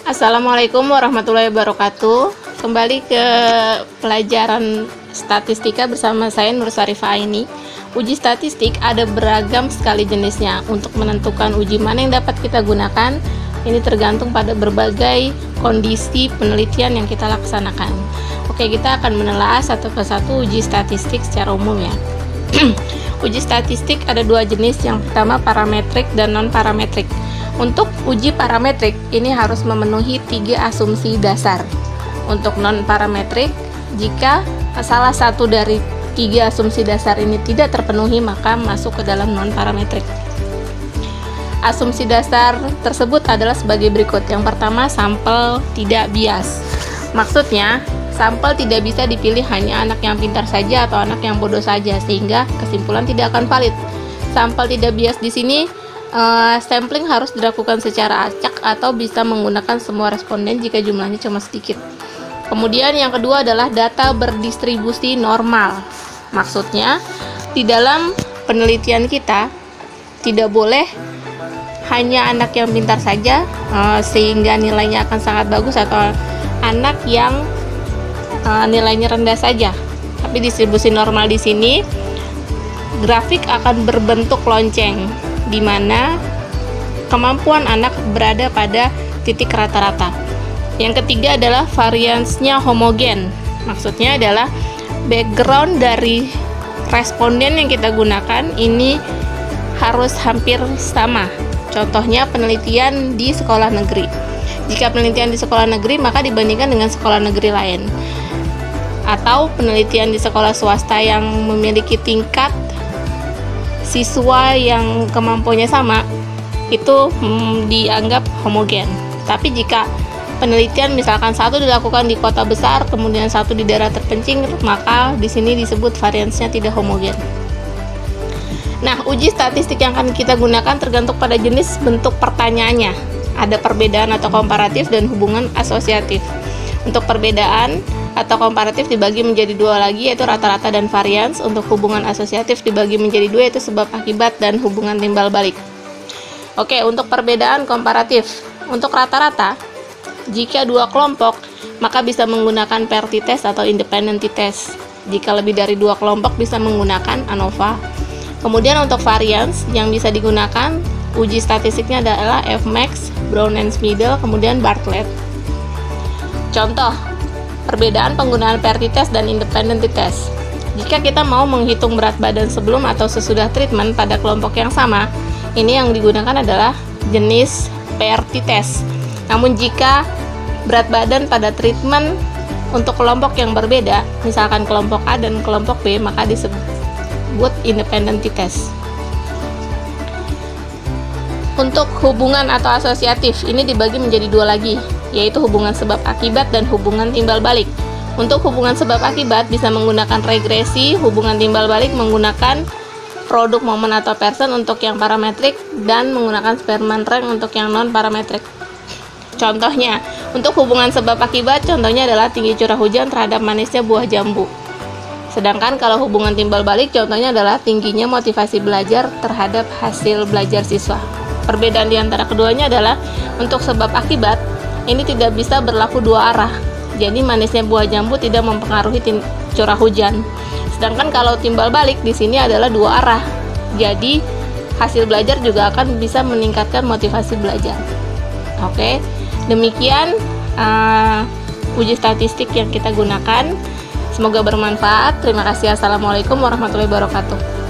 Assalamualaikum warahmatullahi wabarakatuh. Kembali ke pelajaran statistika bersama saya Nur Sarifah ini. Uji statistik ada beragam sekali jenisnya. Untuk menentukan uji mana yang dapat kita gunakan, ini tergantung pada berbagai kondisi penelitian yang kita laksanakan. Oke, kita akan menelaah satu persatu uji statistik secara umum ya. Uji statistik ada dua jenis, yang pertama parametrik dan non-parametrik. Untuk uji parametrik, ini harus memenuhi 3 asumsi dasar. Untuk non-parametrik, jika salah satu dari 3 asumsi dasar ini tidak terpenuhi, maka masuk ke dalam non-parametrik. Asumsi dasar tersebut adalah sebagai berikut. Yang pertama, sampel tidak bias. Maksudnya, sampel tidak bisa dipilih hanya anak yang pintar saja atau anak yang bodoh saja, sehingga kesimpulan tidak akan valid. Sampel tidak bias di sini, sampling harus dilakukan secara acak atau bisa menggunakan semua responden jika jumlahnya cuma sedikit. Kemudian yang kedua adalah data berdistribusi normal. Maksudnya, di dalam penelitian kita tidak boleh hanya anak yang pintar saja sehingga nilainya akan sangat bagus, atau anak yang nilainya rendah saja. Tapi distribusi normal di sini grafik akan berbentuk lonceng, di mana kemampuan anak berada pada titik rata-rata. Yang ketiga adalah variansnya homogen. Maksudnya adalah background dari responden yang kita gunakan ini harus hampir sama. Contohnya penelitian di sekolah negeri. Jika penelitian di sekolah negeri, maka dibandingkan dengan sekolah negeri lain. Atau penelitian di sekolah swasta yang memiliki tingkat siswa yang kemampuannya sama, itu dianggap homogen. Tapi jika penelitian misalkan satu dilakukan di kota besar, kemudian satu di daerah terpencil, maka di sini disebut variansnya tidak homogen. Nah, uji statistik yang akan kita gunakan tergantung pada jenis bentuk pertanyaannya. Ada perbedaan atau komparatif dan hubungan asosiatif. Untuk perbedaan atau komparatif dibagi menjadi 2 lagi, yaitu rata-rata dan varians. Untuk hubungan asosiatif dibagi menjadi 2, yaitu sebab akibat dan hubungan timbal balik. Oke, untuk perbedaan komparatif. Untuk rata-rata, jika 2 kelompok, maka bisa menggunakan pair t-test atau independent t-test. Jika lebih dari 2 kelompok, bisa menggunakan ANOVA. Kemudian untuk varians yang bisa digunakan, uji statistiknya adalah Fmax, Brown-Schmidl, kemudian Bartlett. Contoh perbedaan penggunaan pair t-test dan independent t-test. Jika kita mau menghitung berat badan sebelum atau sesudah treatment pada kelompok yang sama, ini yang digunakan adalah jenis pair t-test. Namun jika berat badan pada treatment untuk kelompok yang berbeda, misalkan kelompok A dan kelompok B, maka disebut independent t-test. Untuk hubungan atau asosiatif, ini dibagi menjadi 2 lagi, yaitu hubungan sebab akibat dan hubungan timbal balik. Untuk hubungan sebab akibat bisa menggunakan regresi, hubungan timbal balik menggunakan produk momen atau person untuk yang parametrik, dan menggunakan Spearman rank untuk yang non parametrik. Contohnya, untuk hubungan sebab akibat, contohnya adalah tinggi curah hujan terhadap manisnya buah jambu. Sedangkan kalau hubungan timbal balik, contohnya adalah tingginya motivasi belajar terhadap hasil belajar siswa. Perbedaan di antara keduanya adalah untuk sebab akibat ini tidak bisa berlaku 2 arah. Jadi manisnya buah jambu tidak mempengaruhi curah hujan. Sedangkan kalau timbal balik di sini adalah 2 arah. Jadi hasil belajar juga akan bisa meningkatkan motivasi belajar. Oke, demikian uji statistik yang kita gunakan. Semoga bermanfaat. Terima kasih. Assalamualaikum warahmatullahi wabarakatuh.